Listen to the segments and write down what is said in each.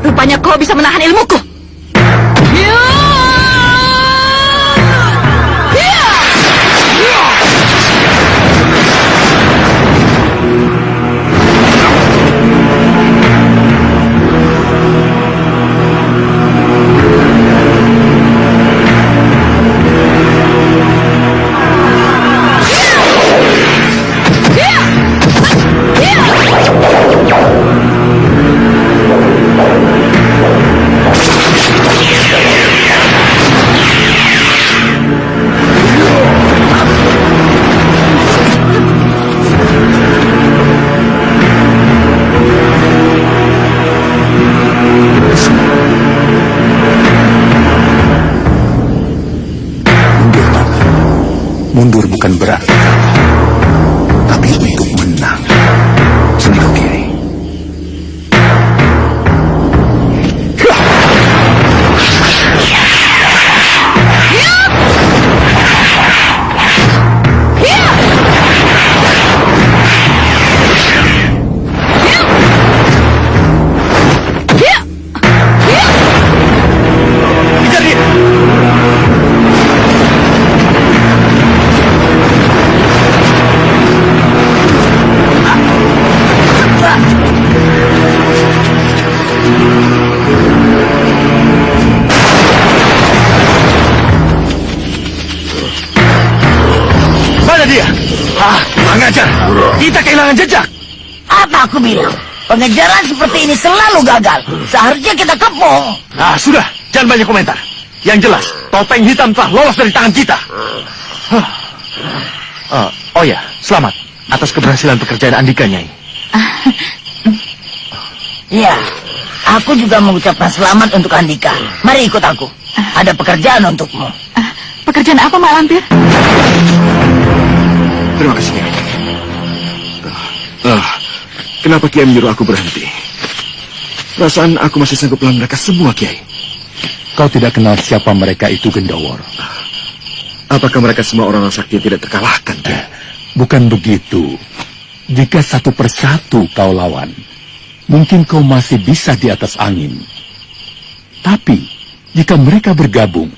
Rupanya kau bisa menahan ilmuku. Mundur bukan berarti, tapi untuk menang. Sendiku Kiai. Pengajar, kita kehilangan jejak. Apa aku bilang? Pengejaran seperti ini selalu gagal. Seharusnya kita kepung. Ah, sudah, jangan banyak komentar. Yang jelas, topeng hitam telah lolos dari tangan kita. Oh ya, selamat atas keberhasilan pekerjaan Andika, Nyai. Ya, aku juga mengucapkan selamat untuk Andika. Mari ikut aku. Ada pekerjaan untukmu. Pekerjaan apa, Mak Lampir? Terima kasih, Kiai. Kenapa Kiai menyuruh aku berhenti? Perasaan aku masih sanggup melawan mereka semua, Kiai. Kau tidak kenal siapa mereka itu, Gendawor. Apakah mereka semua orang sakti yang tidak terkalahkan, Kiai? Bukan begitu. Jika satu persatu kau lawan, mungkin kau masih bisa di atas angin. Tapi, jika mereka bergabung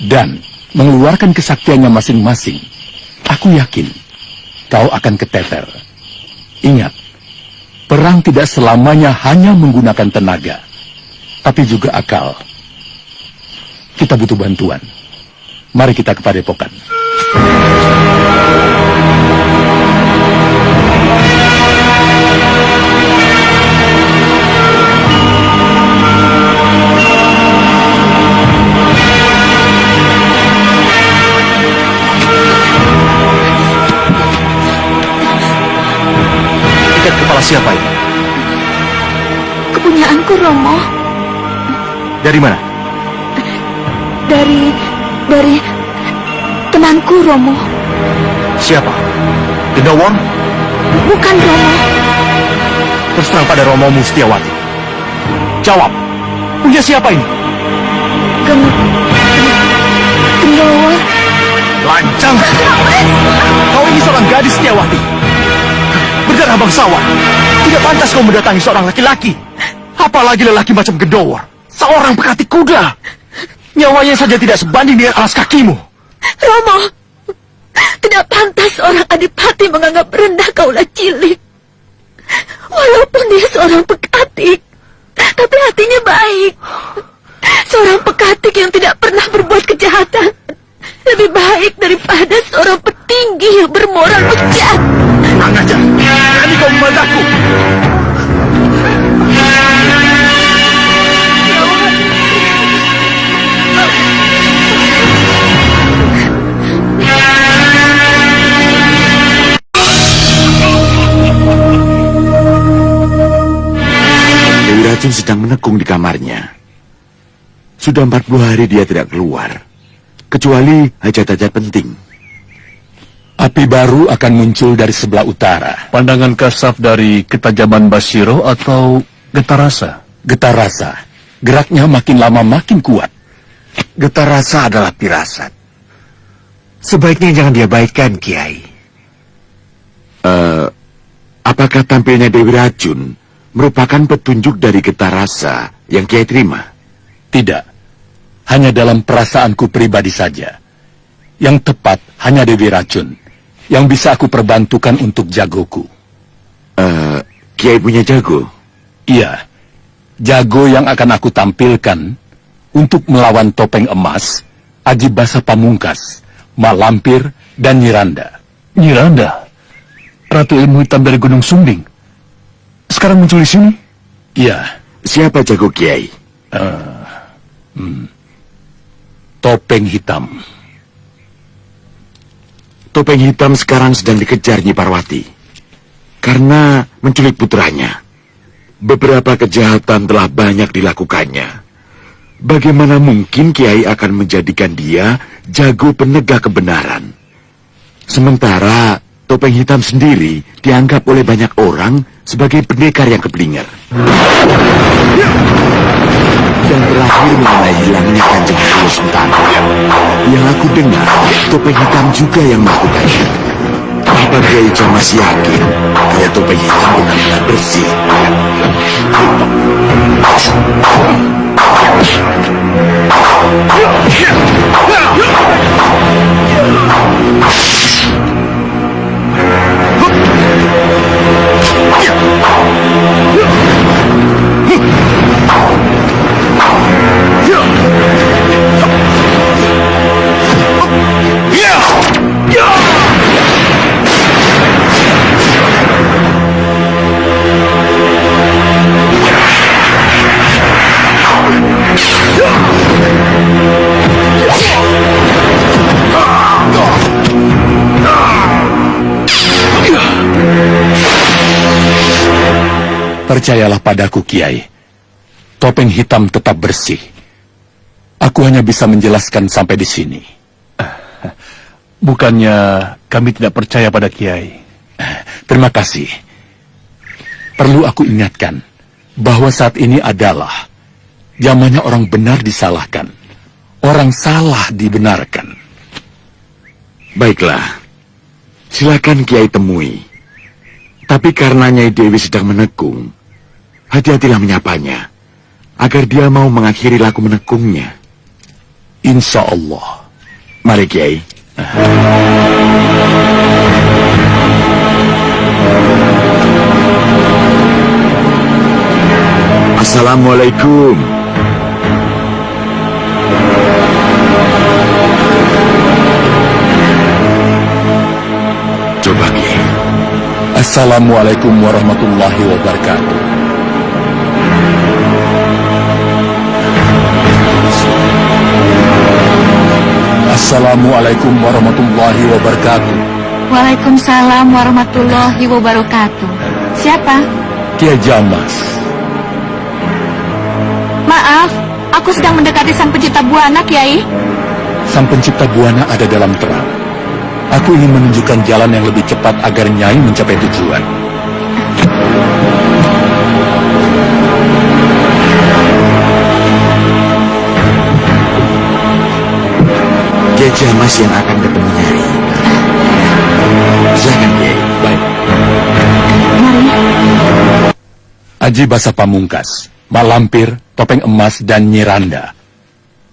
dan mengeluarkan kesaktiannya masing-masing, aku yakin kau akan keteter. Ingat, perang tidak selamanya hanya menggunakan tenaga, tapi juga akal. Kita butuh bantuan. Mari kita ke Padepokan. Kepala siapa ini? kepunyaanku, Romo. Dari mana? Dari temanku, Romo. Siapa? Gendawor? Bukan, Romo. Terus terang pada Romo Mustiawati. Jawab, punya siapa ini? Gendawor. Lancang! Kau ini seorang gadis Setiawati. Berdarah bangsawan. Tidak pantas kau mendatangi seorang laki-laki. Apalagi lelaki macam Gendawor. Seorang pekati kuda. Nyawanya saja tidak sebanding dengan alas kakimu. Romo, tidak pantas seorang adipati menganggap rendah kaulah cilik. Walaupun dia seorang pekatik, tapi hatinya baik. Seorang pekatik yang tidak pernah berbuat kejahatan lebih baik daripada seorang petinggi yang bermoral bejat. Kurang ajar, berani kau membantahku. Dewi Racun sedang menekung di kamarnya. Sudah 40 hari dia tidak keluar, kecuali hajat-hajat penting. Api baru akan muncul dari sebelah utara. Pandangan kasaf dari ketajaman Basiro atau getar rasa? Getar rasa. Geraknya makin lama makin kuat. Getar rasa adalah firasat. Sebaiknya jangan diabaikan, Kiai. Apakah tampilnya Dewi Racun merupakan petunjuk dari getar rasa yang Kiai terima? Tidak. Hanya dalam perasaanku pribadi saja. Yang tepat hanya Dewi Racun yang bisa aku perbantukan untuk jagoku. Kiai punya jago? Iya. Jago yang akan aku tampilkan untuk melawan Topeng Emas, Aji Basa Pamungkas, Malampir, dan Nyiranda. Nyiranda? Ratu ilmu hitam dari Gunung Sumbing? Sekarang muncul di sini? Iya. Siapa jago Kiai? Topeng Hitam. Topeng Hitam sekarang sedang dikejar Nyi Parwati karena menculik putranya. Beberapa kejahatan telah banyak dilakukannya. Bagaimana mungkin Kiai akan menjadikan dia jago penegak kebenaran? Sementara Topeng Hitam sendiri dianggap oleh banyak orang sebagai pendekar yang keblinger. Dan terakhir mengenai hilangnya Kanjeng Ratu Sentana. Yang aku dengar, Topeng Hitam juga yang melakukannya. Apa Kiai Jamas yakin kalau Topeng Hitam benar-benar bersih? Percayalah padaku, Kiai. Topeng Hitam tetap bersih. Aku hanya bisa menjelaskan sampai di sini. Bukannya kami tidak percaya pada Kiai. Terima kasih. Perlu aku ingatkan bahwa saat ini adalah zamannya orang benar disalahkan, orang salah dibenarkan. Baiklah, silakan Kiai temui. Tapi karena Nyai Dewi sedang menekung, hati-hatilah menyapanya, agar dia mau mengakhiri laku menekungnya. Insya Allah. Mari Kiai. Assalamualaikum. Coba Kiai. Assalamualaikum warahmatullahi wabarakatuh. Assalamualaikum warahmatullahi wabarakatuh. Waalaikumsalam warahmatullahi wabarakatuh. Siapa? Kiai Jamas. Maaf, aku sedang mendekati sang pencipta buana, Kiai. Sang pencipta buana ada dalam terang. Aku ingin menunjukkan jalan yang lebih cepat agar Nyai mencapai tujuan. Gajah Mas yang akan ketemu Nyai. Silakan, Kiai. Baik. Mari. Aji Basa Pamungkas, Mak Lampir, Topeng Emas, dan Nyi Randa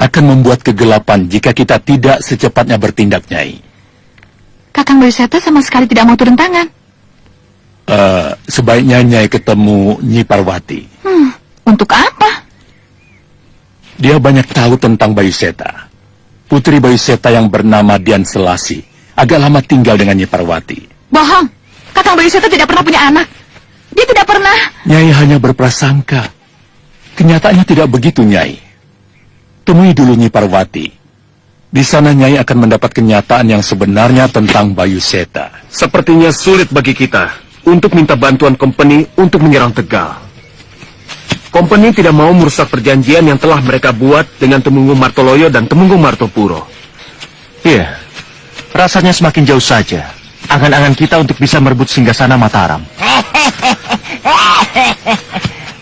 akan membuat kegelapan jika kita tidak secepatnya bertindak, Nyai. Kakang Bayuseta sama sekali tidak mau turun tangan. Sebaiknya Nyai ketemu Nyi Parwati. Untuk apa? Dia banyak tahu tentang Bayuseta. Putri Bayuseta yang bernama Dian Selasi agak lama tinggal dengan Nyi Parwati. Bohong. Kakang Bayuseta tidak pernah punya anak. Dia tidak pernah. Nyai hanya berprasangka. Kenyataannya tidak begitu, Nyai. Temui dulu Nyi Parwati. Di sana Nyai akan mendapat kenyataan yang sebenarnya tentang Bayuseta. Sepertinya sulit bagi kita untuk minta bantuan company untuk menyerang Tegal. Company tidak mau merusak perjanjian yang telah mereka buat dengan Temunggung Martoloyo dan Temunggung Martopuro. Iya, rasanya semakin jauh saja angan-angan kita untuk bisa merebut singgasana Mataram.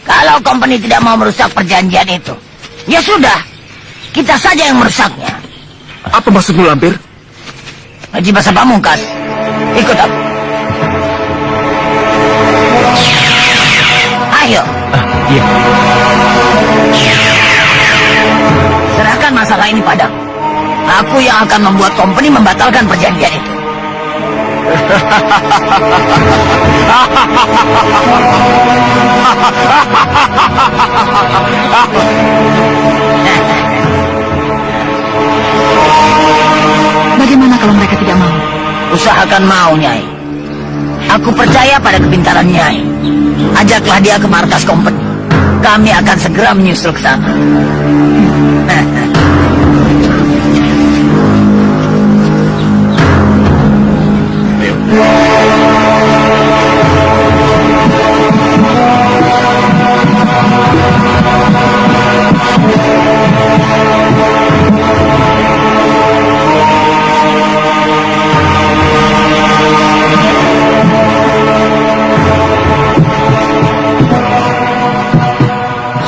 Kalau company tidak mau merusak perjanjian itu, ya sudah, kita saja yang merusaknya. Apa maksudmu, Lampir? Haji Basa Pamungkas, ikut aku. Ayo. Iya. Serahkan masalah ini padaku. Aku yang akan membuat company membatalkan perjanjian itu. Bagaimana kalau mereka tidak mau? Usahakan mau, Nyai. Aku percaya pada kepintaran Nyai. Ajaklah dia ke markas company. Kami akan segera menyusul ke sana.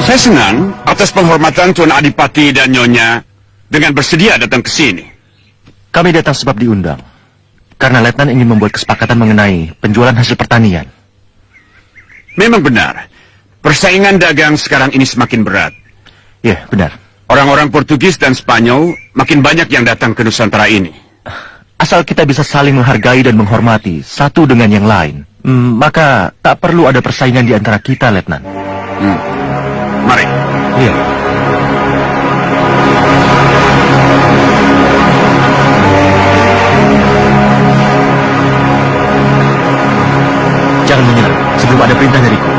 Saya senang atas penghormatan Tuan Adipati dan Nyonya dengan bersedia datang ke sini. Kami datang sebab diundang. Karena Letnan ingin membuat kesepakatan mengenai penjualan hasil pertanian. Memang benar, persaingan dagang sekarang ini semakin berat. Ya, benar. Orang-orang Portugis dan Spanyol makin banyak yang datang ke Nusantara ini. Asal kita bisa saling menghargai dan menghormati satu dengan yang lain, maka tak perlu ada persaingan di antara kita, Letnan. Mari. Iya. Jangan menyerah sebelum ada perintah dariku.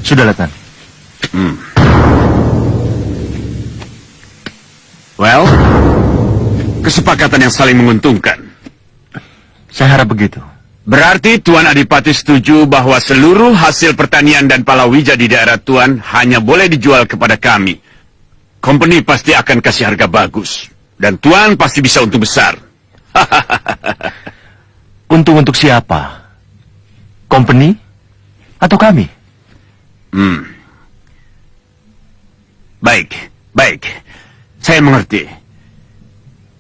Sudah, Letnan. Well, kesepakatan yang saling menguntungkan. Saya harap begitu. Berarti Tuan Adipati setuju bahwa seluruh hasil pertanian dan palawija di daerah Tuan hanya boleh dijual kepada kami. Company pasti akan kasih harga bagus. Dan Tuan pasti bisa untung besar. Untung untuk siapa? Company? Atau kami? Baik, baik. Saya mengerti.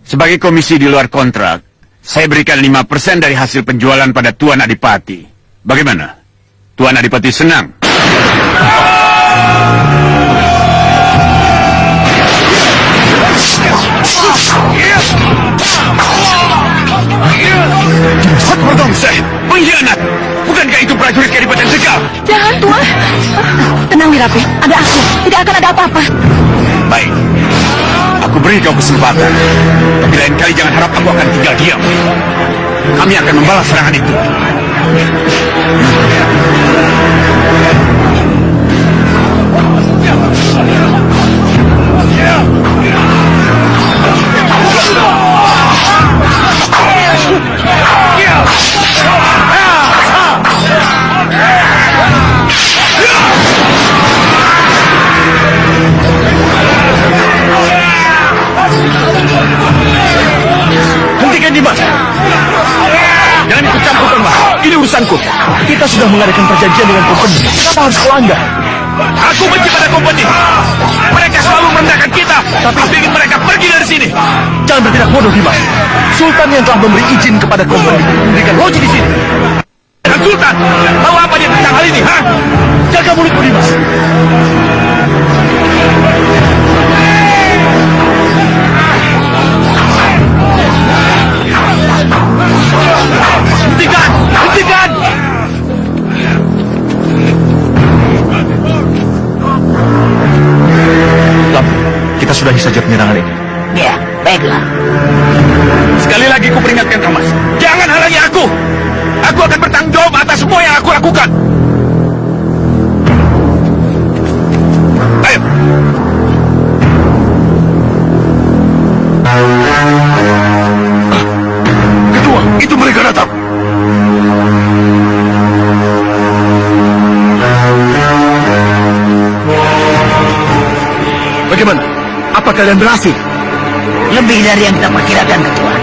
Sebagai komisi di luar kontrak, saya berikan 5% dari hasil penjualan pada Tuan Adipati. Bagaimana? Tuan Adipati senang? Hot Berdongseh, pengkhianat! Bukankah itu prajurit Kadipaten Tegal? Jangan, Tuan. Tenang, Wirapi. Ada aku. Tidak akan ada apa-apa. Baik, aku beri kau kesempatan. Tapi lain kali jangan harap aku akan tinggal diam. Kami akan membalas serangan itu. keputusanku. Kita sudah mengadakan perjanjian dengan company. Kenapa harus kau langgar? Aku benci pada company. Mereka selalu merendahkan kita. Tapi aku ingin mereka pergi dari sini. Jangan bertindak bodoh, Dimas. Sultan yang telah memberi izin kepada company memberikan loji di sini. Dan Sultan, tahu apa dia tentang hal ini, ha? Jaga mulutmu, Dimas. Hentikan! Hentikan! Lam, kita sudahi saja penyerangan ini. Ya, baiklah. Sekali lagi ku peringatkan kau, Mas. Jangan halangi aku. Aku akan bertanggung jawab atas semua yang aku lakukan. Ayo. Ketua, itu mereka datang. Bagaimana? Apa kalian berhasil? Lebih dari yang kita perkirakan, Ketua.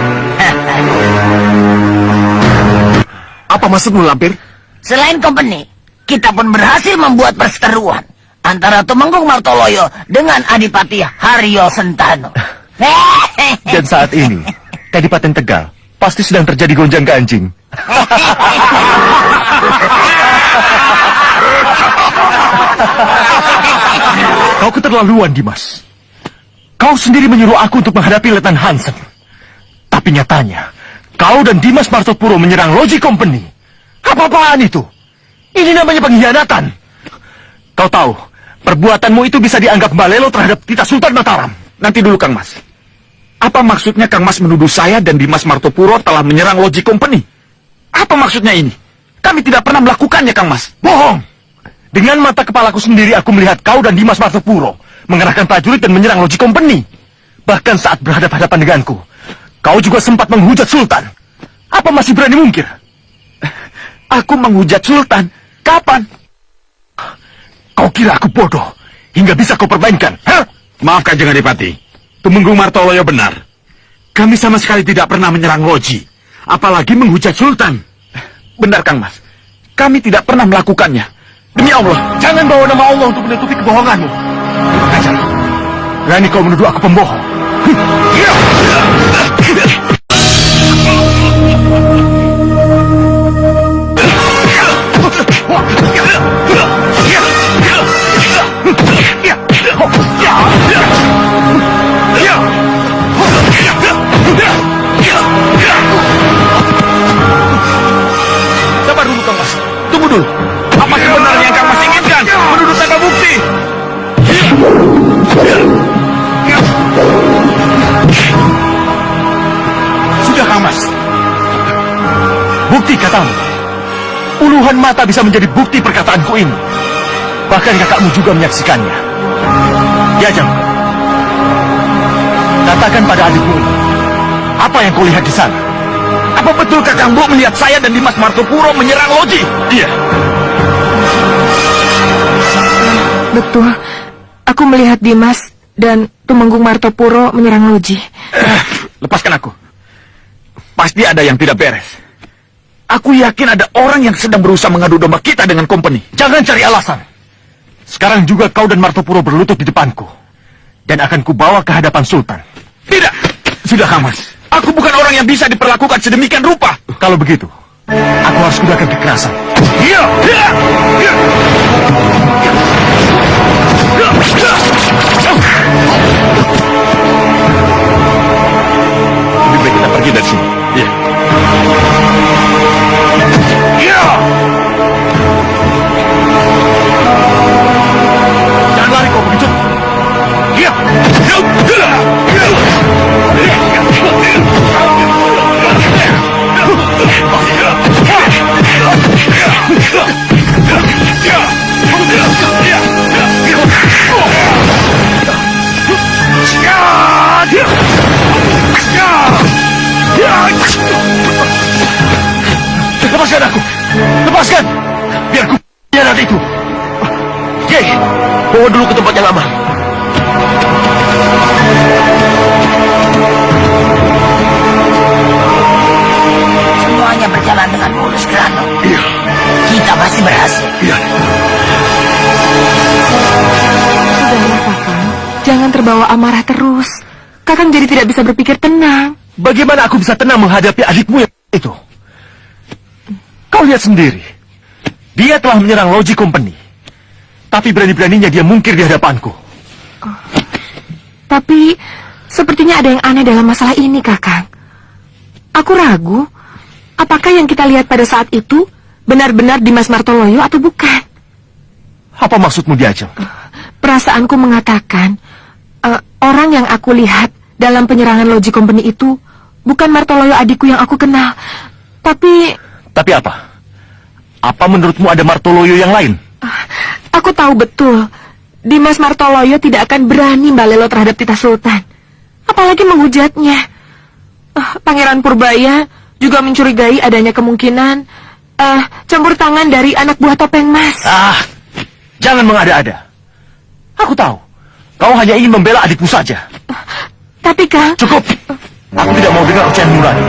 Apa maksudmu, Lampir? Selain company, kita pun berhasil membuat perseteruan antara Tumenggung Martoloyo dengan Adipati Haryo Sentano. Dan saat ini, Kadipaten Tegal pasti sedang terjadi gonjang ganjing. Kau keterlaluan, Dimas. Kau sendiri menyuruh aku untuk menghadapi Letnan Hansen. Tapi nyatanya, kau dan Dimas Martopuro menyerang loji company. Apa-apaan itu? Ini namanya pengkhianatan. Kau tahu, perbuatanmu itu bisa dianggap balelo terhadap Tita Sultan Mataram. Nanti dulu, Kang Mas. Apa maksudnya Kang Mas menuduh saya dan Dimas Martopuro telah menyerang loji company? Apa maksudnya ini? Kami tidak pernah melakukannya, Kang Mas. Bohong! Dengan mata kepalaku sendiri aku melihat kau dan Dimas Martopuro mengerahkan prajurit dan menyerang loji company. Bahkan saat berhadapan-hadapan denganku, kau juga sempat menghujat Sultan. Apa masih berani mungkir? Aku menghujat Sultan? Kapan? Kau kira aku bodoh hingga bisa kau permainkan? Hah? Maaf, Kanjeng Adipati. Tumenggung Martoloyo benar. Kami sama sekali tidak pernah menyerang loji. Apalagi menghujat Sultan. Benar, Kang Mas. Kami tidak pernah melakukannya. Demi Allah. Jangan bawa nama Allah untuk menutupi kebohonganmu. Ajar. Berani kau menuduh aku pembohong. Sabar dulu, Kang Mas. Tunggu dulu. Apa sebenarnya yang Kang Mas inginkan? Menurut tanpa bukti. Sudah, Kang Mas. Bukti katamu. Puluhan mata bisa menjadi bukti perkataanku ini. Bahkan kakakmu juga menyaksikannya. Ya, Jang. Katakan pada adikmu ini, apa yang kau lihat di sana? Apa betul Kakang Bu melihat saya dan Dimas Martopuro menyerang loji? Iya. Betul. Aku melihat Dimas dan Tumenggung Martopuro menyerang loji. Lepaskan aku. Pasti ada yang tidak beres. Aku yakin ada orang yang sedang berusaha mengadu domba kita dengan company. Jangan cari alasan. Sekarang juga kau dan Martopuro berlutut di depanku. Dan akan kubawa ke hadapan Sultan. Tidak. Sudah, Kang Mas. Aku bukan orang yang bisa diperlakukan sedemikian rupa. Kalau begitu, aku harus gunakan kekerasan. Iya. Lebih baik kita pergi dari sini. Iya. Iya. Jangan lari kau begitu. Iya. Lepaskan aku! Lepaskan! Biar ku hianat itu! Yei, bawa dulu ke tempat yang aman. Semuanya berjalan dengan mulus, Grano. Iya. amarah terus. Kakang jadi tidak bisa berpikir tenang. Bagaimana aku bisa tenang menghadapi adikmu yang itu? Kau lihat sendiri. Dia telah menyerang Logi Company. Tapi berani-beraninya dia mungkir di hadapanku. Tapi sepertinya ada yang aneh dalam masalah ini, Kakang. Aku ragu, apakah yang kita lihat pada saat itu benar-benar Dimas Martoloyo atau bukan? Apa maksudmu, Diajeng? Perasaanku mengatakan, orang yang aku lihat dalam penyerangan Logi Company itu bukan Martoloyo adikku yang aku kenal. Tapi apa? Apa menurutmu ada Martoloyo yang lain? aku tahu betul, Dimas Martoloyo tidak akan berani balelo terhadap Tita Sultan. Apalagi menghujatnya. Pangeran Purbaya juga mencurigai adanya kemungkinan campur tangan dari anak buah Topeng Mas. Jangan mengada-ada. Aku tahu, kau hanya ingin membela adikmu saja. Tapi Kang... Cukup. Aku tidak mau dengar ocehanmu lagi.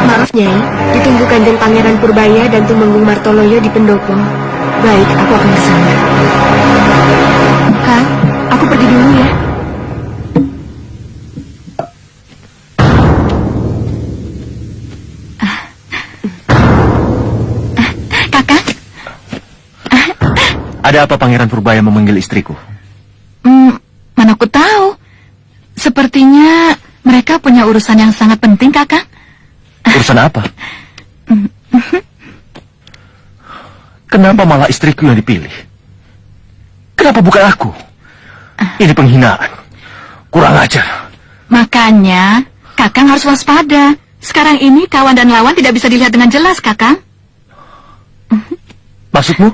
Maaf, Nyai. Ditunggu Kanjeng Pangeran Purbaya dan Tumenggung Martoloyo di pendopo. Baik, aku akan ke sana. Kang, aku pergi dulu ya. Kakak? Ada apa Pangeran Purbaya memanggil istriku? Mana aku tahu. Sepertinya mereka punya urusan yang sangat penting, Kakak. Urusan apa? Kenapa malah istriku yang dipilih? Kenapa bukan aku? Ini penghinaan. Kurang ajar. Makanya, Kakang harus waspada. Sekarang ini kawan dan lawan tidak bisa dilihat dengan jelas, Kakang. Maksudmu?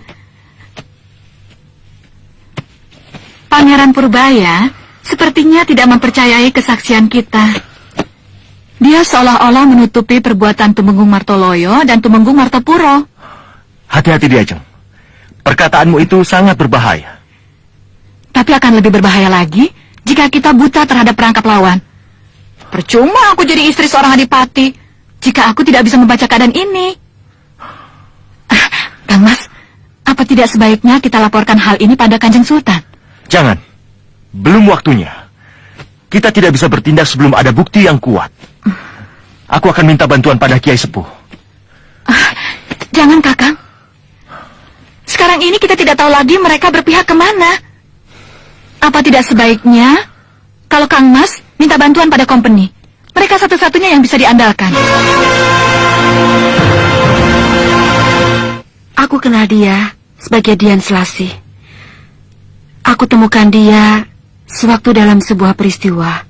Pangeran Purbaya sepertinya tidak mempercayai kesaksian kita. Dia seolah-olah menutupi perbuatan Tumenggung Martoloyo dan Tumenggung Martopuro. Hati-hati, Diajeng. Perkataanmu itu sangat berbahaya. Tapi akan lebih berbahaya lagi jika kita buta terhadap perangkap lawan. Percuma aku jadi istri seorang adipati jika aku tidak bisa membaca keadaan ini. Kang Mas, apa tidak sebaiknya kita laporkan hal ini pada Kanjeng Sultan? Jangan. Belum waktunya. Kita tidak bisa bertindak sebelum ada bukti yang kuat. Aku akan minta bantuan pada Kiai Sepuh. Jangan, Kakang. Sekarang ini kita tidak tahu lagi mereka berpihak kemana. Apa tidak sebaiknya kalau Kang Mas minta bantuan pada company? Mereka satu-satunya yang bisa diandalkan. Aku kenal dia sebagai Dian Selasih. Aku temukan dia sewaktu dalam sebuah peristiwa.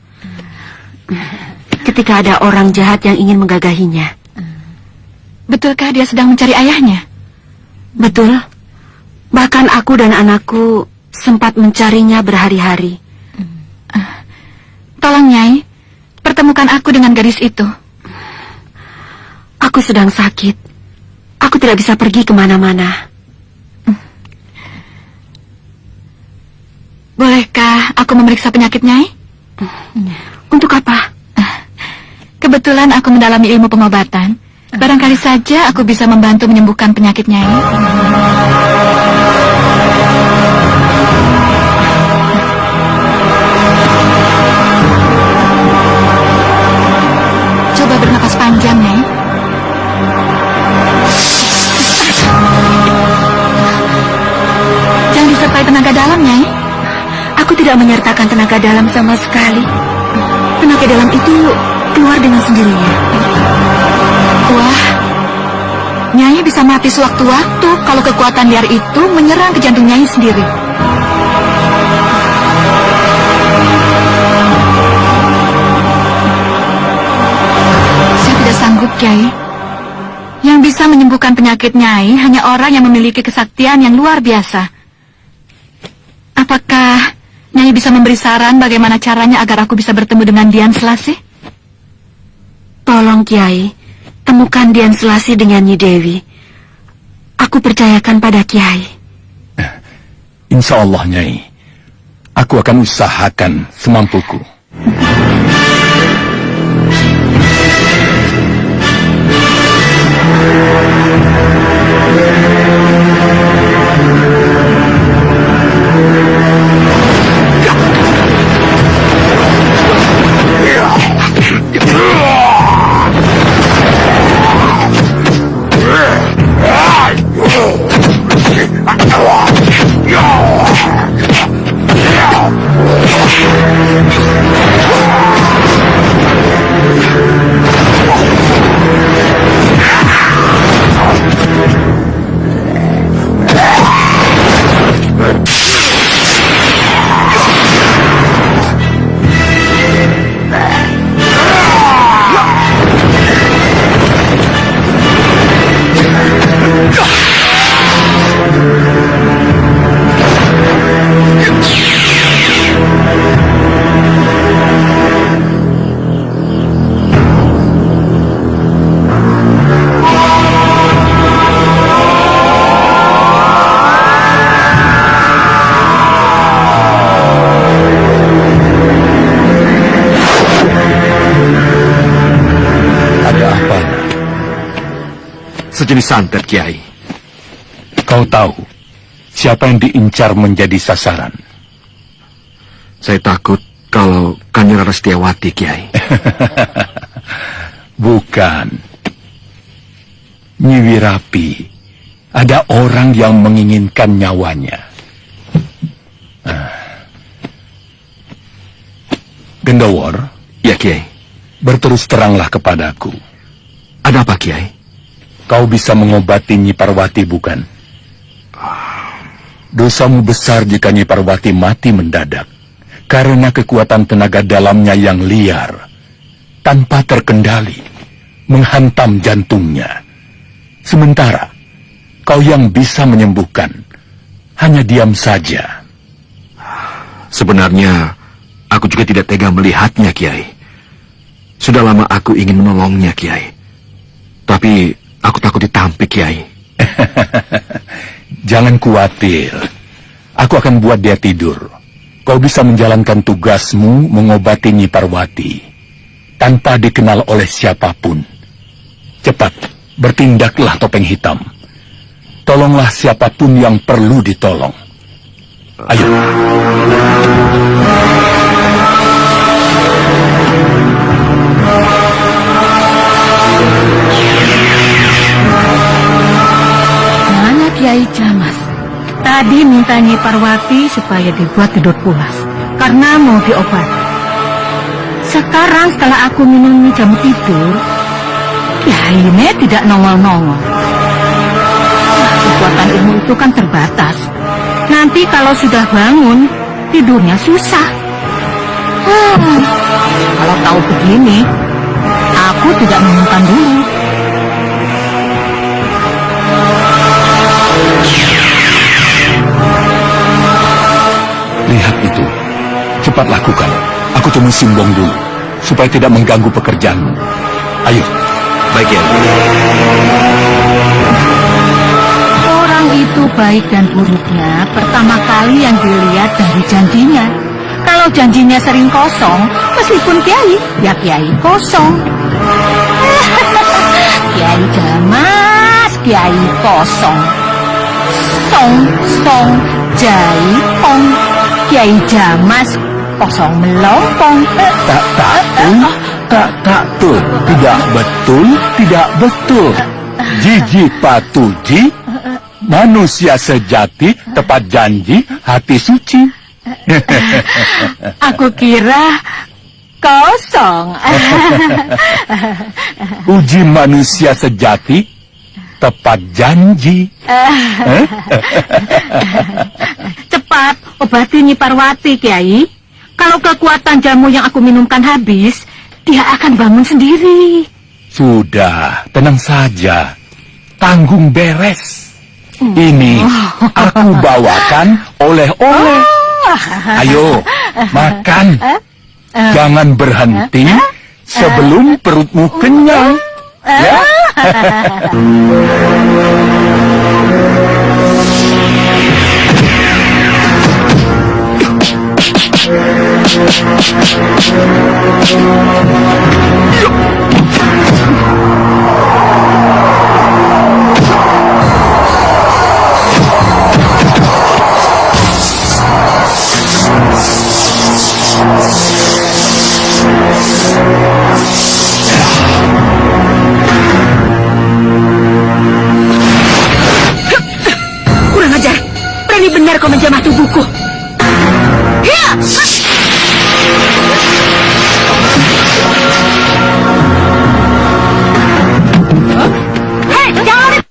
Ketika ada orang jahat yang ingin menggagahinya. Betulkah dia sedang mencari ayahnya? Betul. Bahkan aku dan anakku sempat mencarinya berhari-hari. Tolong, Nyai, pertemukan aku dengan gadis itu. Aku sedang sakit. Aku tidak bisa pergi kemana-mana. Bolehkah aku memeriksa penyakit Nyai? Untuk apa? Kebetulan aku mendalami ilmu pengobatan. Barangkali saja aku bisa membantu menyembuhkan penyakit Nyai. Coba bernapas panjang, Nyai. Jangan disertai tenaga dalam, Nyai. Aku tidak menyertakan tenaga dalam sama sekali. Tenaga dalam itu keluar dengan sendirinya. Wah, Nyai bisa mati sewaktu-waktu kalau kekuatan liar itu menyerang ke jantung Nyai sendiri. Saya tidak sanggup, Kiai. Yang bisa menyembuhkan penyakit Nyai hanya orang yang memiliki kesaktian yang luar biasa. Apakah Nyai bisa memberi saran bagaimana caranya agar aku bisa bertemu dengan Dian Selasih? Tolong, Kiai, temukan Dian Selasih dengan Nyi Dewi. Aku percayakan pada Kiai. Insya Allah, Nyai. Aku akan usahakan semampuku. sejenis santet, Kiai. Kau tahu siapa yang diincar menjadi sasaran? Saya takut kalau Kanjeng Rara Setiawati, Kiai. Bukan. Nyi Wirapi, ada orang yang menginginkan nyawanya. Gendowor, Ya, Kiai. berterus teranglah kepadaku. Ada apa, Kiai? Kau bisa mengobati Nyi Parwati, bukan? Dosamu besar jika Nyi Parwati mati mendadak karena kekuatan tenaga dalamnya yang liar, tanpa terkendali, menghantam jantungnya. Sementara kau yang bisa menyembuhkan hanya diam saja. Sebenarnya, aku juga tidak tega melihatnya, Kiai. Sudah lama aku ingin menolongnya, Kiai. Tapi aku takut ditampik, Kiai. Jangan khawatir. Aku akan buat dia tidur. Kau bisa menjalankan tugasmu mengobati Nyi Parwati tanpa dikenal oleh siapapun. Cepat, bertindaklah Topeng Hitam. Tolonglah siapapun yang perlu ditolong. Ayo. Mana Kiai Jamas? Tadi minta Nyi Parwati supaya dibuat tidur pulas karena mau diobati. Sekarang setelah aku minum jamu tidur, Kiai ini tidak nongol-nongol. Nah, kekuatan ilmu itu kan terbatas. Nanti kalau sudah bangun, tidurnya susah. Kalau tahu begini, aku tidak minumkan dulu. Lihat itu. Cepat lakukan. Aku temui Simbong dulu, supaya tidak mengganggu pekerjaanmu. Ayo. Baik, Kiai. Orang itu baik dan buruknya pertama kali yang dilihat dari janjinya. Kalau janjinya sering kosong, meskipun kiai, ya kiai kosong. Kiai Jamas, kiai kosong. Song, song, jai, kong. Kiai Jamas, kosong melompong. Tak, tuh. Tidak betul, tidak betul. Jiji patuji, manusia sejati, tepat janji, hati suci. Aku kira kosong. Uji manusia sejati, tepat janji. Cepat, obati Nyi Parwati, Kiai. Kalau kekuatan jamu yang aku minumkan habis, dia akan bangun sendiri. Sudah, tenang saja. Tanggung beres. Ini aku bawakan oleh-oleh. Ayo, makan. Jangan berhenti sebelum perutmu kenyang. Ya? Kurang ajar. Berani benar kau menjamah tubuhku. Ya! Hei, jangan!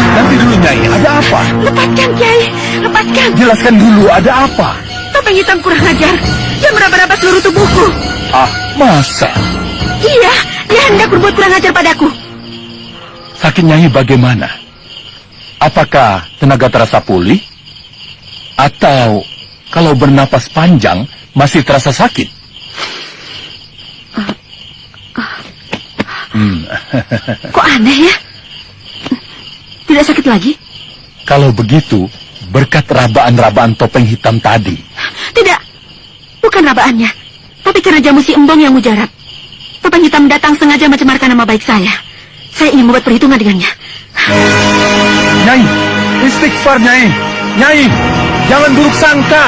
Nanti dulu, Nyai. Ada apa? Lepaskan, Kiai. Lepaskan. Jelaskan dulu, ada apa? Topeng hitam kurang ajar. Dia meraba-raba seluruh tubuhku. Ah, masa? Iya, dia hendak berbuat kurang ajar padaku. Sakit Nyai bagaimana? Apakah tenaga terasa pulih? Atau kalau bernapas panjang masih terasa sakit? Kok aneh ya? Tidak sakit lagi? Kalau begitu, berkat rabaan-rabaan topeng hitam tadi. Tidak, bukan rabaannya. Tapi karena jamu si Embong yang mujarab. Topeng hitam datang sengaja mencemarkan nama baik saya. Saya ingin membuat perhitungan dengannya. Nyai, istighfar Nyai. Nyai, jangan buruk sangka.